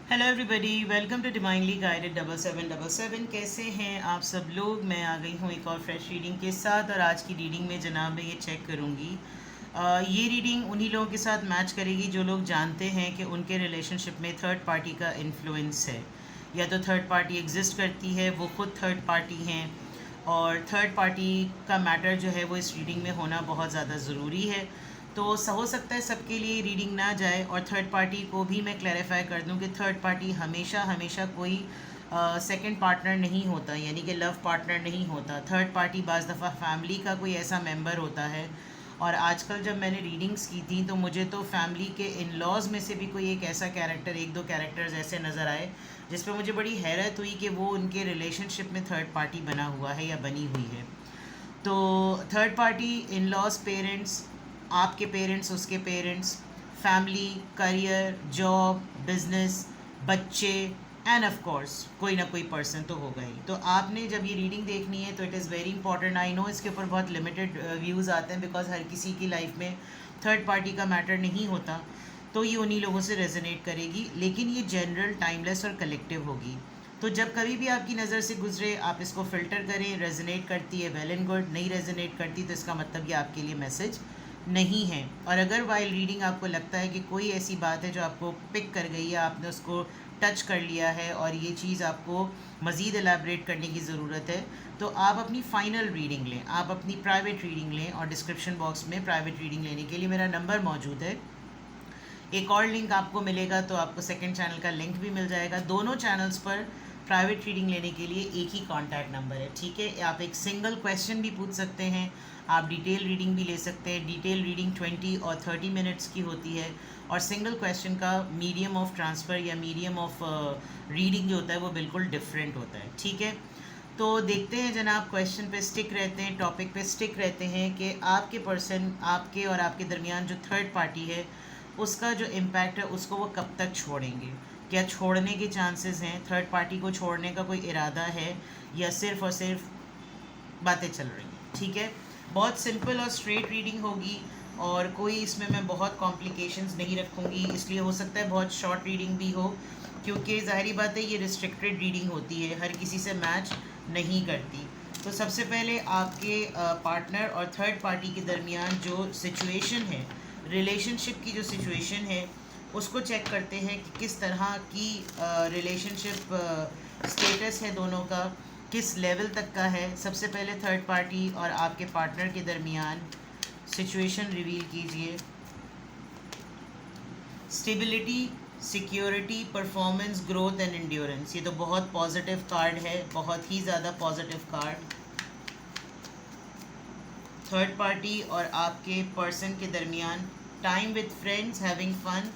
Hello everybody, welcome to divinely guided 7777। कैसे हैं आप सब लोग। मैं आ गई हूँ एक और फ्रेश रीडिंग के साथ, और आज की रीडिंग में जनाब मैं ये चेक करूँगी। ये रीडिंग उन्हीं लोगों के साथ मैच करेगी जो लोग जानते हैं कि उनके रिलेशनशिप में थर्ड पार्टी का इन्फ्लुएंस है, या तो थर्ड पार्टी एग्जिस्ट करती है, वो खुद थर्ड पार्टी हैं, और थर्ड पार्टी का मैटर जो है वो इस रीडिंग में होना बहुत ज़्यादा ज़रूरी है। तो हो सकता है सबके लिए रीडिंग ना जाए, और थर्ड पार्टी को भी मैं क्लैरिफाई कर दूं कि थर्ड पार्टी हमेशा हमेशा कोई सेकंड पार्टनर नहीं होता, यानी कि लव पार्टनर नहीं होता। थर्ड पार्टी बाज़ दफ़ा फैमिली का कोई ऐसा मेंबर होता है। और आजकल जब मैंने रीडिंग्स की थी तो मुझे तो फैमिली के इन लॉज में से भी कोई एक ऐसा कैरेक्टर, एक दो कैरेक्टर्स ऐसे नज़र आए जिस पर मुझे बड़ी हैरत हुई कि वो उनके रिलेशनशिप में थर्ड पार्टी बना हुआ है या बनी हुई है। तो third party in laws, parents, आपके पेरेंट्स, उसके parents, family, career, job, business, बच्चे, एंड ऑफ कोर्स कोई ना कोई पर्सन तो होगा ही। तो आपने जब ये रीडिंग देखनी है तो it is very important. I know इसके ऊपर बहुत लिमिटेड व्यूज़ आते हैं, बिकॉज हर किसी की लाइफ में थर्ड पार्टी का मैटर नहीं होता, तो ये उन्हीं लोगों से रेजोनेट करेगी, लेकिन ये जनरल, टाइमलेस और कलेक्टिव होगी। तो जब कभी भी आपकी नज़र से गुजरे आप इसको फ़िल्टर करें। रेजोनेट करती है वेल एंड गुड, नहीं रेजोनेट करती तो इसका मतलब ये आपके लिए मैसेज नहीं है। और अगर वाइल रीडिंग आपको लगता है कि कोई ऐसी बात है जो आपको पिक कर गई है, आपने उसको टच कर लिया है और ये चीज़ आपको मज़ीद एलैबोरेट करने की ज़रूरत है, तो आप अपनी फ़ाइनल रीडिंग लें, आप अपनी प्राइवेट रीडिंग लें। और डिस्क्रिप्शन बॉक्स में प्राइवेट रीडिंग लेने के लिए मेरा नंबर मौजूद है। एक और लिंक आपको मिलेगा, तो आपको सेकंड चैनल का लिंक भी मिल जाएगा। दोनों चैनल्स पर प्राइवेट रीडिंग लेने के लिए एक ही कॉन्टैक्ट नंबर है, ठीक है। आप एक सिंगल क्वेश्चन भी पूछ सकते हैं, आप डिटेल रीडिंग भी ले सकते हैं। डिटेल रीडिंग 20 और 30 मिनट्स की होती है, और सिंगल क्वेश्चन का मीडियम ऑफ ट्रांसफ़र या मीडियम ऑफ रीडिंग जो होता है वो बिल्कुल डिफरेंट होता है, ठीक है। तो देखते हैं जनाब, क्वेश्चन पे स्टिक रहते हैं, टॉपिक पे स्टिक रहते हैं कि आपके पर्सन, आपके और आपके दरमियान जो थर्ड पार्टी है, उसका जो इम्पैक्ट है उसको वो कब तक छोड़ेंगे। क्या छोड़ने के चांसेस हैं, थर्ड पार्टी को छोड़ने का कोई इरादा है, या सिर्फ़ और सिर्फ बातें चल रही हैं, ठीक है। बहुत सिंपल और स्ट्रेट रीडिंग होगी, और कोई इसमें मैं बहुत कॉम्प्लिकेशंस नहीं रखूँगी, इसलिए हो सकता है बहुत शॉर्ट रीडिंग भी हो, क्योंकि ज़ाहिरी बात है ये रिस्ट्रिक्टेड रीडिंग होती है, हर किसी से मैच नहीं करती। तो सबसे पहले आपके पार्टनर और थर्ड पार्टी के दरमियान जो सिचुएशन है, रिलेशनशिप की जो सिचुएशन है, उसको चेक करते हैं कि किस तरह की रिलेशनशिप स्टेटस है दोनों का, किस लेवल तक का है। सबसे पहले थर्ड पार्टी और आपके पार्टनर के दरमियान सिचुएशन रिवील कीजिए। Stability, security, performance, growth and endurance. ये तो बहुत पॉजिटिव कार्ड है, बहुत ही ज़्यादा पॉजिटिव कार्ड। थर्ड पार्टी और आपके पर्सन के दरमियान time with friends, having fun,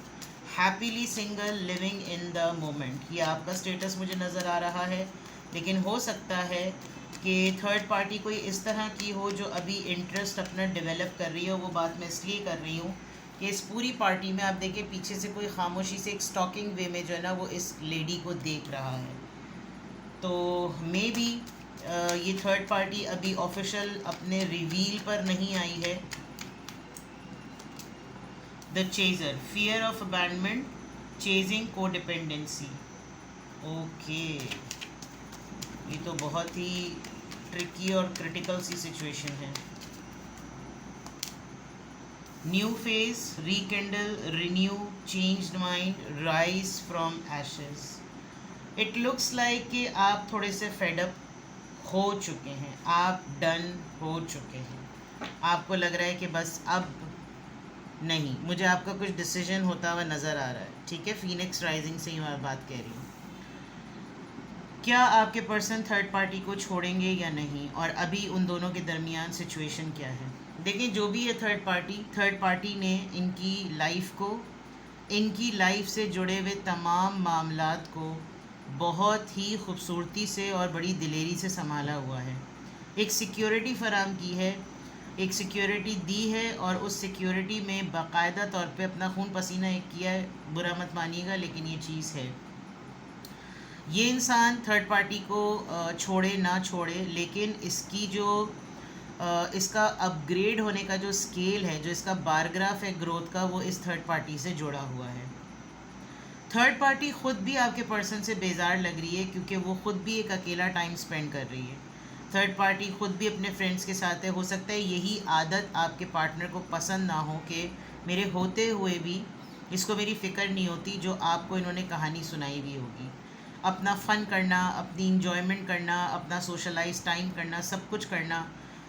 happily single, living in the moment. ये आपका स्टेटस मुझे नज़र आ रहा है, लेकिन हो सकता है कि थर्ड पार्टी कोई इस तरह की हो जो अभी इंटरेस्ट अपना डेवलप कर रही हो। वो बात मैं इसलिए कर रही हूँ कि इस पूरी पार्टी में आप देखिए पीछे से कोई खामोशी से एक स्टॉकिंग वे में जो है ना वो इस लेडी को देख रहा है। तो मे बी ये थर्ड पार्टी अभी ऑफिशियल अपने रिवील पर नहीं आई है। The chaser, fear of abandonment, chasing codependency. Okay, ये तो बहुत ही ट्रिकी और क्रिटिकल सी सिचुएशन है। New phase, rekindle, renew, changed mind, rise from ashes. It looks like कि आप थोड़े से फेडअप हो चुके हैं, आप डन हो चुके हैं। आपको लग रहा है कि बस अब नहीं, मुझे आपका कुछ डिसीजन होता हुआ नज़र आ रहा है, ठीक है। फीनिक्स राइजिंग से ही मैं बात कह रही हूँ। क्या आपके पर्सन थर्ड पार्टी को छोड़ेंगे या नहीं, और अभी उन दोनों के दरमियान सिचुएशन क्या है। देखिए, जो भी है थर्ड पार्टी ने इनकी लाइफ को, इनकी लाइफ से जुड़े हुए तमाम मामलात को बहुत ही खूबसूरती से और बड़ी दिलेरी से संभाला हुआ है। एक सिक्योरिटी फ़राम की है, एक सिक्योरिटी दी है, और उस सिक्योरिटी में बाकायदा तौर पे अपना खून पसीना एक किया है। बुरा मत मानिएगा, लेकिन ये चीज़ है। ये इंसान थर्ड पार्टी को छोड़े ना छोड़े, लेकिन इसकी जो इसका अपग्रेड होने का जो स्केल है, जो इसका बारग्राफ है ग्रोथ का, वो इस थर्ड पार्टी से जुड़ा हुआ है। थर्ड पार्टी ख़ुद भी आपके पर्सन से बेजार लग रही है, क्योंकि वो ख़ुद भी एक अकेला टाइम स्पेंड कर रही है। थर्ड पार्टी ख़ुद भी अपने फ्रेंड्स के साथ है। हो सकता है यही आदत आपके पार्टनर को पसंद ना हो कि मेरे होते हुए भी इसको मेरी फ़िक्र नहीं होती, जो आपको इन्होंने कहानी सुनाई भी होगी। अपना फ़न करना, अपनी इंजॉयमेंट करना, अपना सोशलाइज टाइम करना, सब कुछ करना,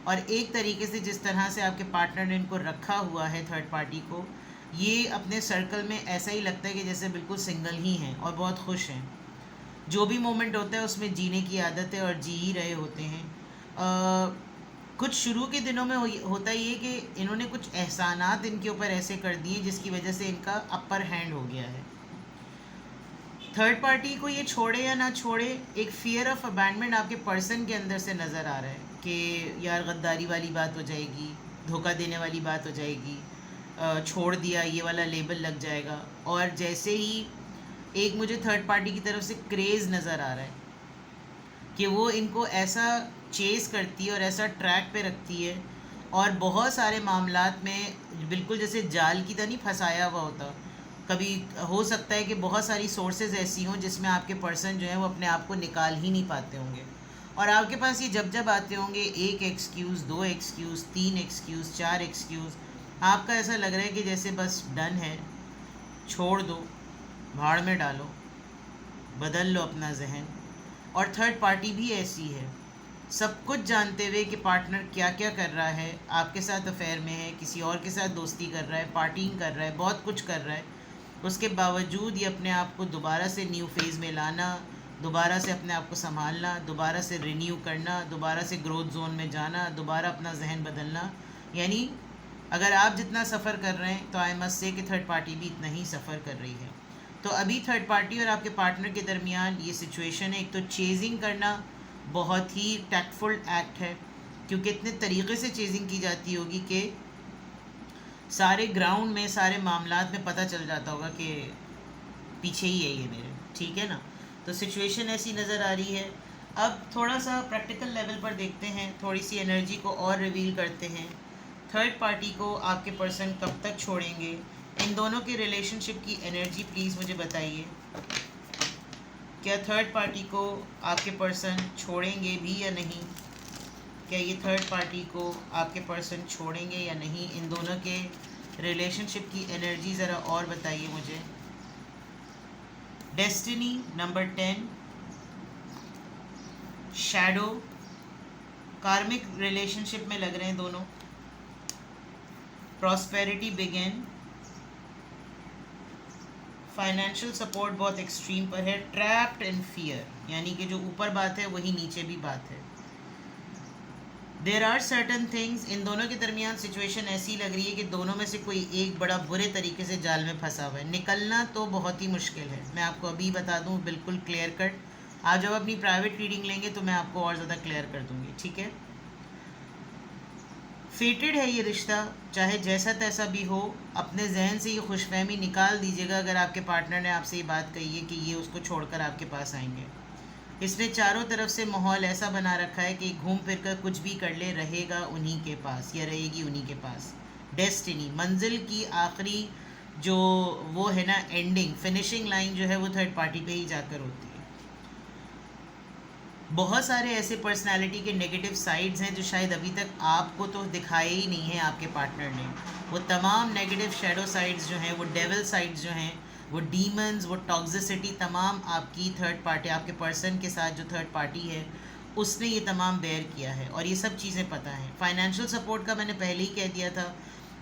और एक तरीके से जिस तरह से आपके पार्टनर ने इनको रखा हुआ है थर्ड पार्टी को, ये अपने सर्कल में ऐसा ही लगता है कि जैसे बिल्कुल सिंगल ही हैं और बहुत खुश हैं। जो भी मोमेंट होता है उसमें जीने की आदत है और जी ही रहे होते हैं। कुछ शुरू के दिनों में होता ये कि इन्होंने कुछ एहसानात इनके ऊपर ऐसे कर दिए जिसकी वजह से इनका अपर हैंड हो गया है। थर्ड पार्टी को ये छोड़े या ना छोड़े, एक फियर ऑफ अबैंडमेंट आपके पर्सन के अंदर से नज़र आ रहा है कि यार गद्दारी वाली बात हो जाएगी, धोखा देने वाली बात हो जाएगी, छोड़ दिया ये वाला लेबल लग जाएगा। और जैसे ही एक मुझे थर्ड पार्टी की तरफ से क्रेज़ नज़र आ रहा है कि वो इनको ऐसा चेस करती है और ऐसा ट्रैक पे रखती है, और बहुत सारे मामलात में बिल्कुल जैसे जाल की तरह नहीं फंसाया हुआ होता। कभी हो सकता है कि बहुत सारी सोर्सेज ऐसी हों जिसमें आपके पर्सन जो है वो अपने आप को निकाल ही नहीं पाते होंगे, और आपके पास ये जब जब आते होंगे एक एक्सक्यूज़, दो एक्सक्यूज़, तीन एक्सक्यूज़, चार एक्सक्यूज़, आपका ऐसा लग रहा है कि जैसे बस डन है, छोड़ दो, भाड़ में डालो, बदल लो अपना जहन। और थर्ड पार्टी भी ऐसी है, सब कुछ जानते हुए कि पार्टनर क्या क्या कर रहा है, आपके साथ अफेयर में है, किसी और के साथ दोस्ती कर रहा है, पार्टिंग कर रहा है, बहुत कुछ कर रहा है, उसके बावजूद ये अपने आप को दोबारा से न्यू फेज़ में लाना, दोबारा से अपने आप को संभालना, दोबारा से रिन्यू करना, दोबारा से ग्रोथ जोन में जाना, दोबारा अपना जहन बदलना। यानी अगर आप जितना सफ़र कर रहे हैं तो आई मस्ट से कि थर्ड पार्टी भी इतना ही सफ़र कर रही है। तो अभी थर्ड पार्टी और आपके पार्टनर के दरमियान ये सिचुएशन है। एक तो चेजिंग करना बहुत ही टैक्टफुल एक्ट है, क्योंकि इतने तरीक़े से चेजिंग की जाती होगी कि सारे ग्राउंड में, सारे मामलात में पता चल जाता होगा कि पीछे ही है ये मेरे, ठीक है ना। तो सिचुएशन ऐसी नज़र आ रही है। अब थोड़ा सा प्रैक्टिकल लेवल पर देखते हैं, थोड़ी सी एनर्जी को और रिवील करते हैं। थर्ड पार्टी को आपके पर्सन कब तक छोड़ेंगे, इन दोनों के रिलेशनशिप की एनर्जी प्लीज़ मुझे बताइए। क्या थर्ड पार्टी को आपके पर्सन छोड़ेंगे भी या नहीं? क्या ये थर्ड पार्टी को आपके पर्सन छोड़ेंगे या नहीं? इन दोनों के रिलेशनशिप की एनर्जी ज़रा और बताइए मुझे। डेस्टिनी नंबर 10, शैडो, कार्मिक रिलेशनशिप में लग रहे हैं दोनों। प्रॉस्पेरिटी बिगिन, फाइनेंशियल सपोर्ट बहुत एक्सट्रीम पर है। ट्रैप्ड इन फियर, यानी कि जो ऊपर बात है वही नीचे भी बात है। देयर आर सर्टन थिंग्स, इन दोनों के दरमियान सिचुएशन ऐसी लग रही है कि दोनों में से कोई एक बड़ा बुरे तरीके से जाल में फंसा हुआ है। निकलना तो बहुत ही मुश्किल है, मैं आपको अभी बता दूं, बिल्कुल क्लियर कट। आप जब अपनी प्राइवेट रीडिंग लेंगे तो मैं आपको और ज़्यादा क्लियर कर दूंगी, ठीक है। फेटेड है ये रिश्ता, चाहे जैसा तैसा भी हो। अपने जहन से ये खुशफहमी निकाल दीजिएगा अगर आपके पार्टनर ने आपसे ये बात कही है कि ये उसको छोड़कर आपके पास आएंगे। इसने चारों तरफ से माहौल ऐसा बना रखा है कि घूम फिर कर कुछ भी कर ले, रहेगा उन्हीं के पास या रहेगी उन्हीं के पास। डेस्टिनी, मंजिल की आखिरी जो वो है ना, एंडिंग, फिनिशिंग लाइन जो है वो थर्ड पार्टी पे ही जाकर होती है। बहुत सारे ऐसे पर्सनालिटी के नेगेटिव साइड्स हैं जो शायद अभी तक आपको तो दिखाए ही नहीं है आपके पार्टनर ने। वो तमाम नेगेटिव शेडो साइड्स जो हैं, वो डेविल साइड्स जो हैं, वो डीमंस, वो टॉक्सिसिटी, तमाम आपकी थर्ड पार्टी, आपके पर्सन के साथ जो थर्ड पार्टी है उसने ये तमाम बेयर किया है, और ये सब चीज़ें पता हैं। फाइनेंशियल सपोर्ट का मैंने पहले ही कह दिया था,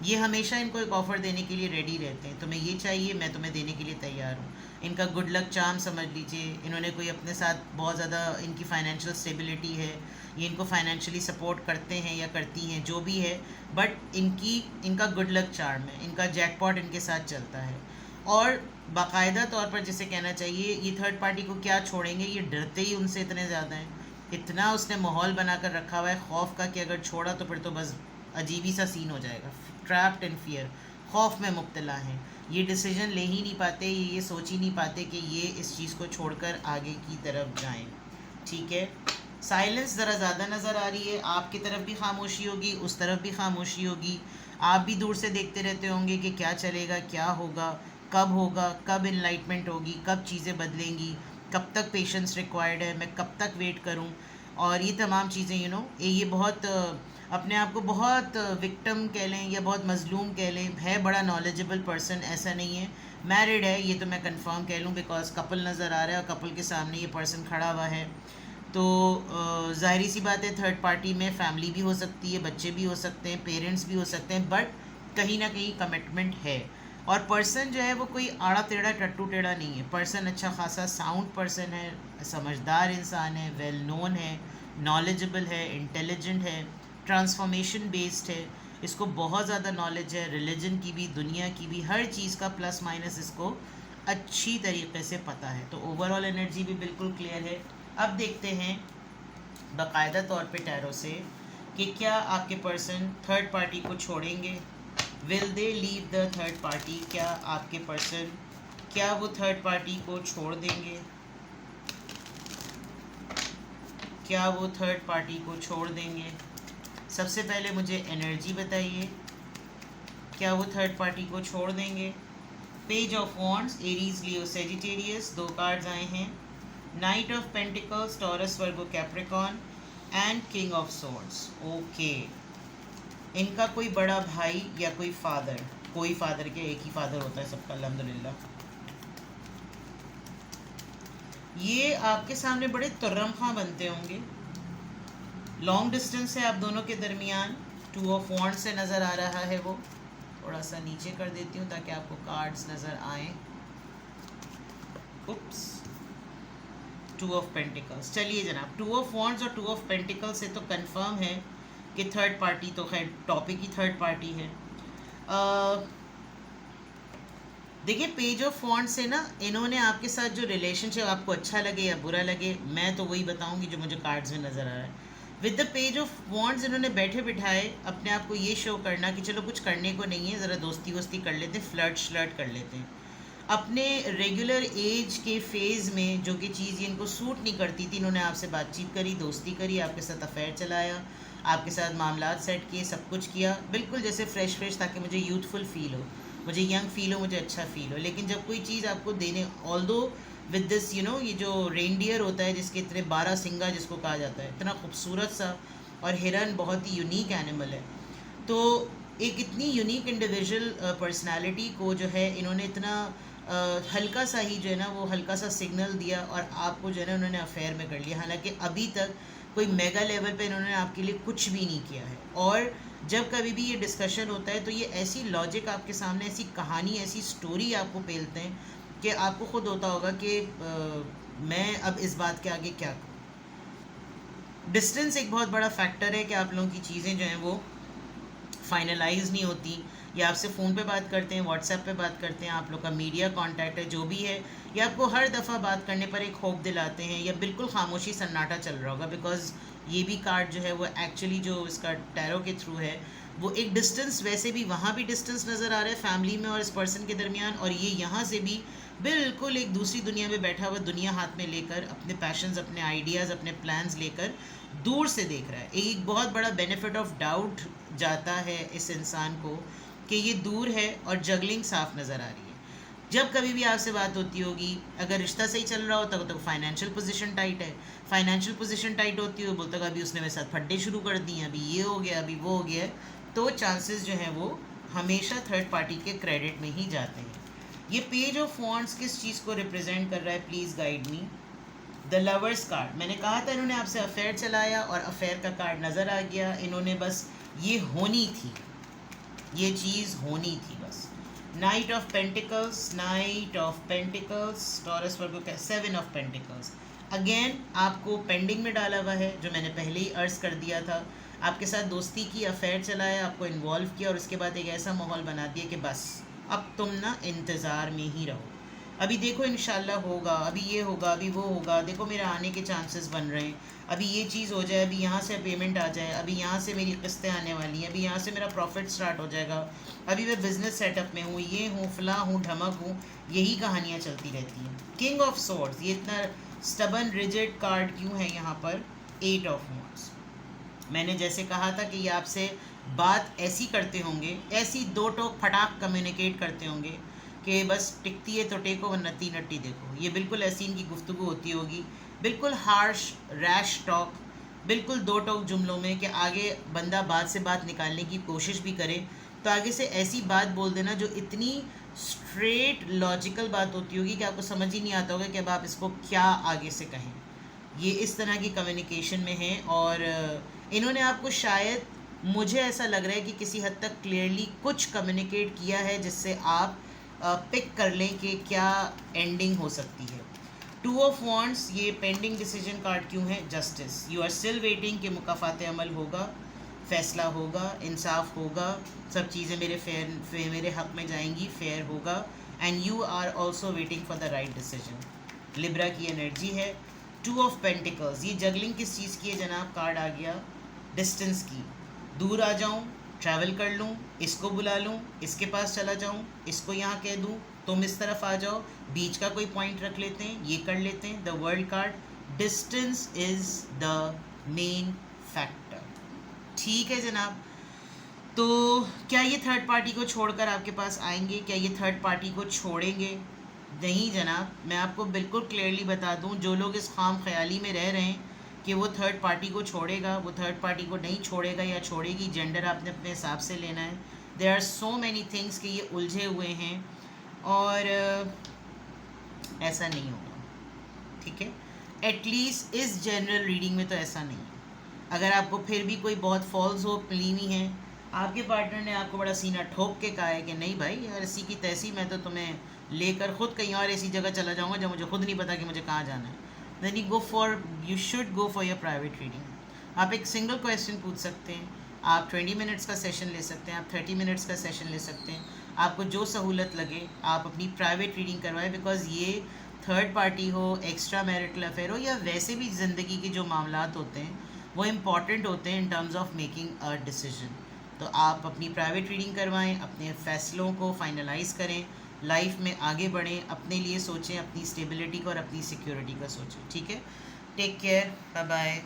ये हमेशा इनको एक ऑफ़र देने के लिए रेडी रहते हैं। तुम्हें ये चाहिए, मैं तुम्हें देने के लिए तैयार हूँ। इनका गुड लक चार्म समझ लीजिए। इन्होंने कोई अपने साथ बहुत ज़्यादा, इनकी फाइनेंशियल स्टेबिलिटी है, ये इनको फाइनेंशियली सपोर्ट करते हैं या करती हैं, जो भी है, बट इनका गुड लक चार्म है, इनका जैकपॉट इनके साथ चलता है। और बाकायदा तौर पर जिसे कहना चाहिए, ये थर्ड पार्टी को क्या छोड़ेंगे, ये डरते ही उनसे इतने ज़्यादा हैं। इतना उसने माहौल बनाकर रखा हुआ है खौफ का कि अगर छोड़ा तो फिर तो बस अजीब ही सा सीन हो जाएगा। ट्रैप्ड इन फियर, खौफ में मुब्तला हैं। ये डिसीजन ले ही नहीं पाते, ये सोच ही नहीं पाते कि ये इस चीज़ को छोड़कर आगे की तरफ जाएं, ठीक है। साइलेंस ज़रा ज़्यादा नज़र आ रही है, आपकी तरफ भी खामोशी होगी, उस तरफ भी खामोशी होगी। आप भी दूर से देखते रहते होंगे कि क्या चलेगा, क्या होगा, कब होगा, कब इनलाइटमेंट होगी, कब चीज़ें बदलेंगी, कब तक पेशेंस रिक्वायर्ड है, मैं कब तक वेट करूं, और ये तमाम चीज़ें ये बहुत अपने आप को बहुत विक्टिम कह लें या बहुत मजलूम कह लें, है बड़ा नॉलेजेबल पर्सन ऐसा नहीं है, मैरिड है ये तो मैं कंफर्म कह लूँ बिकॉज कपल नज़र आ रहा है और कपल के सामने ये पर्सन खड़ा हुआ है। तो ज़ाहिर सी बात है थर्ड पार्टी में फैमिली भी हो सकती है, बच्चे भी हो सकते हैं, पेरेंट्स भी हो सकते हैं, बट कहीं ना कहीं कमिटमेंट है। और पर्सन जो है वो कोई आड़ा टेढ़ा टट्टू टेढ़ा नहीं है, पर्सन अच्छा खासा साउंड पर्सन है, समझदार इंसान है, वेल नोन है, नॉलेजेबल है, इंटेलिजेंट है, ट्रांसफॉर्मेशन बेस्ड है, इसको बहुत ज़्यादा नॉलेज है रिलीजन की भी, दुनिया की भी, हर चीज़ का प्लस माइनस इसको अच्छी तरीके से पता है। तो ओवरऑल एनर्जी भी बिल्कुल क्लियर है। अब देखते हैं बाकायदा तौर पे टैरो से कि क्या आपके पर्सन थर्ड पार्टी को छोड़ेंगे, will they leave the third party, क्या आपके पर्सन, क्या वो थर्ड पार्टी को छोड़ देंगे, क्या वो थर्ड पार्टी को छोड़ देंगे। सबसे पहले मुझे एनर्जी बताइए, क्या वो थर्ड पार्टी को छोड़ देंगे। Page of wands, Aries Leo Sagittarius, 2 cards आए हैं, night of pentacles, Taurus Virgo Capricorn and king of swords. Okay, इनका कोई बड़ा भाई या कोई फादर, कोई फादर के एक ही फादर होता है सबका अल्हम्दुलिल्लाह। ये आपके सामने बड़े तुर्रम खां बनते होंगे, लॉन्ग डिस्टेंस है आप दोनों के दरमियान, 2 ऑफ वॉन्ड से नज़र आ रहा है। वो थोड़ा सा नीचे कर देती हूँ ताकि आपको कार्ड्स नज़र आएँ। उप्स, 2 ऑफ पेंटिकल्स। चलिए जनाब, 2 ऑफ वॉन्ड्स और 2 ऑफ पेंटिकल्स से तो कंफर्म है कि थर्ड पार्टी, तो खैर टॉपिक ही थर्ड पार्टी है। देखिए पेज ऑफ वॉन्ड्स से ना, इन्होंने आपके साथ जो रिलेशनशिप, आपको अच्छा लगे या बुरा लगे, मैं तो वही बताऊंगी जो मुझे कार्ड्स में नज़र आ रहा है। With the page of wands इन्होंने बैठे बिठाए अपने आप को ये शो करना कि चलो कुछ करने को नहीं है, ज़रा दोस्ती वोस्ती कर लेते हैं, फ्लर्ट श्लर्ट कर लेते हैं। अपने रेगुलर एज के फेज़ में जो कि चीज़ इनको सूट नहीं करती थी, इन्होंने आपसे बातचीत करी, दोस्ती करी, आपके साथ अफेयर चलाया, आपके साथ मामलात सेट किए, सब कुछ किया बिल्कुल जैसे फ्रेश ताकि मुझे यूथफुल फील हो, मुझे यंग फील हो, मुझे अच्छा फील हो। लेकिन जब कोई चीज़ आपको देने, ऑल्दो विद दिस ये जो रेनडियर होता है जिसके इतने 12 सिंगा जिसको कहा जाता है, इतना खूबसूरत सा, और हिरन बहुत ही यूनिक एनिमल है, तो एक इतनी यूनिक इंडिविजुअल पर्सनालिटी को जो है इन्होंने इतना हल्का सा ही जो है ना, वो हल्का सा सिग्नल दिया और आपको जो है ना उन्होंने अफेयर में कर लिया। हालांकि अभी तक कोई मेगा लेवल पे इन्होंने आपके लिए कुछ भी नहीं किया है। और जब कभी भी ये डिस्कशन होता है तो ये ऐसी लॉजिक आपके सामने, ऐसी कहानी, ऐसी स्टोरी आपको पेलते हैं कि आपको खुद होता होगा कि मैं अब इस बात के आगे क्या करूँ। डिस्टेंस एक बहुत बड़ा फैक्टर है कि आप लोगों की चीज़ें जो हैं वो फाइनलाइज नहीं होती, या आपसे फ़ोन पे बात करते हैं, व्हाट्सएप पे बात करते हैं, आप लोग का मीडिया कांटेक्ट है जो भी है, या आपको हर दफ़ा बात करने पर एक होप दिलाते हैं, या बिल्कुल खामोशी सन्नाटा चल रहा होगा। बिकॉज ये भी कार्ड जो है वो एक्चुअली जो इसका टैरो के थ्रू है वो एक डिस्टेंस, वैसे भी वहाँ भी डिस्टेंस नज़र आ रहा है फैमिली में और इस पर्सन के दरमियान, और ये यहाँ से भी बिल्कुल एक दूसरी दुनिया में बैठा हुआ, दुनिया हाथ में लेकर, अपने पैशंस, अपने आइडियाज़, अपने प्लान्स लेकर दूर से देख रहा है। एक बहुत बड़ा बेनिफिट ऑफ डाउट जाता है इस इंसान को कि ये दूर है और जगलिंग साफ नज़र आ रही है। जब कभी भी आपसे बात होती होगी, अगर रिश्ता सही चल रहा होता तो फाइनेंशियल पोजीशन टाइट है, फाइनेंशियल पोजीशन टाइट होती हो, बोलता अभी उसने मेरे साथ फड्डे शुरू कर दिए, अभी ये हो गया, अभी वो हो गया, तो चांसेस जो हैं वो हमेशा थर्ड पार्टी के क्रेडिट में ही जाते हैं। ये पेज ऑफ वॉन्ड्स किस चीज़ को रिप्रेजेंट कर रहा है, please guide me. The lovers card, मैंने कहा था इन्होंने आपसे अफेयर चलाया और अफेयर का कार्ड नज़र आ गया। इन्होंने बस ये होनी थी, ये चीज़ होनी थी बस। Night of pentacles, night of pentacles, Taurus Virgo का 7 ऑफ पेंटिकल्स। अगेन आपको पेंडिंग में डाला हुआ है, जो मैंने पहले ही अर्ज कर दिया था। आपके साथ दोस्ती की, अफेयर चलाया, आपको इन्वॉल्व किया और उसके बाद एक ऐसा माहौल बना दिया कि बस अब तुम ना इंतज़ार में ही रहो, अभी देखो इंशाल्लाह होगा, अभी ये होगा, अभी वो होगा, देखो मेरे आने के चांसेस बन रहे हैं, अभी ये चीज़ हो जाए, अभी यहाँ से पेमेंट आ जाए, अभी यहाँ से मेरी किस्तें आने वाली हैं, अभी यहाँ से मेरा प्रॉफिट स्टार्ट हो जाएगा, अभी मैं बिज़नेस सेटअप में हूँ, ये हूँ, फलां हूँ, ढमक हूँ, यही कहानियाँ चलती रहती हैं। किंग ऑफ सोर्ड्स, ये इतना स्टबन रिजिड कार्ड क्यों है यहाँ पर। 8 ऑफ वॉन्ड्स, मैंने जैसे कहा था कि ये आपसे बात ऐसी करते होंगे, ऐसी दो टोक फटाक कम्युनिकेट करते होंगे कि बस टिकती है तो टेको वरना तीन नट्टी देखो। ये बिल्कुल ऐसी इनकी गुफ्तगू होती होगी, बिल्कुल हार्श रैश टॉक, बिल्कुल दो टोक जुमलों में कि आगे बंदा बात से बात निकालने की कोशिश भी करे तो आगे से ऐसी बात बोल देना जो इतनी स्ट्रेट लॉजिकल बात होती होगी कि आपको समझ ही नहीं आता होगा कि अब आप इसको क्या आगे से कहें। ये इस तरह की कम्युनिकेशन में है और इन्होंने आपको शायद, मुझे ऐसा लग रहा है कि किसी हद तक क्लियरली कुछ कम्युनिकेट किया है जिससे आप पिक कर लें कि क्या एंडिंग हो सकती है। टू ऑफ वॉन्ट्स, ये पेंडिंग डिसीजन कार्ड क्यों है? Justice. You are still waiting कि मुकाफात अमल होगा, फ़ैसला होगा, इंसाफ होगा, सब चीज़ें मेरे हक़ में जाएंगी, फेयर होगा, and you are also waiting for the right decision. Libra की एनर्जी है। टू ऑफ पेंटिकल्स, ये जगलिंग किस चीज़ की है जनाब? कार्ड आ गया डिस्टेंस की। दूर आ जाऊँ, ट्रैवल कर लूँ, इसको बुला लूँ, इसके पास चला जाऊँ, इसको यहाँ कह दूँ, तुम इस तरफ आ जाओ, बीच का कोई पॉइंट रख लेते हैं, ये कर लेते हैं। The world card, distance is the main factor. ठीक है जनाब, तो क्या ये थर्ड पार्टी को छोड़कर आपके पास आएंगे? क्या ये थर्ड पार्टी को छोड़ेंगे? नहीं जनाब, मैं आपको बिल्कुल क्लियरली बता दूं, जो लोग इस खाम ख्याली में रह रहे हैं कि वो थर्ड पार्टी को छोड़ेगा, वो थर्ड पार्टी को नहीं छोड़ेगा या छोड़ेगी, जेंडर आपने अपने हिसाब से लेना है। There are so many things कि ये उलझे हुए हैं और ऐसा नहीं होगा, ठीक है? एटलीस्ट इस जनरल रीडिंग में तो ऐसा नहीं है। अगर आपको फिर भी कोई बहुत फॉल्स होप मिली हुई है, आपके पार्टनर ने आपको बड़ा सीना ठोक के कहा है कि नहीं भाई यार ऐसी की तैसी, मैं तो तुम्हें लेकर ख़ुद कहीं और ऐसी जगह चला जाऊँगा जब मुझे खुद नहीं पता कि मुझे कहाँ जाना है, then you should go for your private reading. आप एक सिंगल क्वेश्चन पूछ सकते हैं, आप 20 मिनट्स का सेशन ले सकते हैं, आप 30 मिनट्स का सेशन ले सकते हैं, आपको जो सहूलत लगे आप अपनी प्राइवेट रीडिंग करवाएं। बिकॉज़ ये थर्ड पार्टी हो, एक्स्ट्रा मैरिटल अफेयर हो, या वैसे भी ज़िंदगी के जो मामलात होते हैं वो इम्पॉर्टेंट होते हैं in terms of making a decision. तो आप अपनी प्राइवेट रीडिंग करवाएं, अपने फ़ैसलों को फाइनलाइज करें, लाइफ में आगे बढ़ें, अपने लिए सोचें, अपनी स्टेबिलिटी को और अपनी सिक्योरिटी का सोचें। ठीक है, टेक केयर, बाय बाय।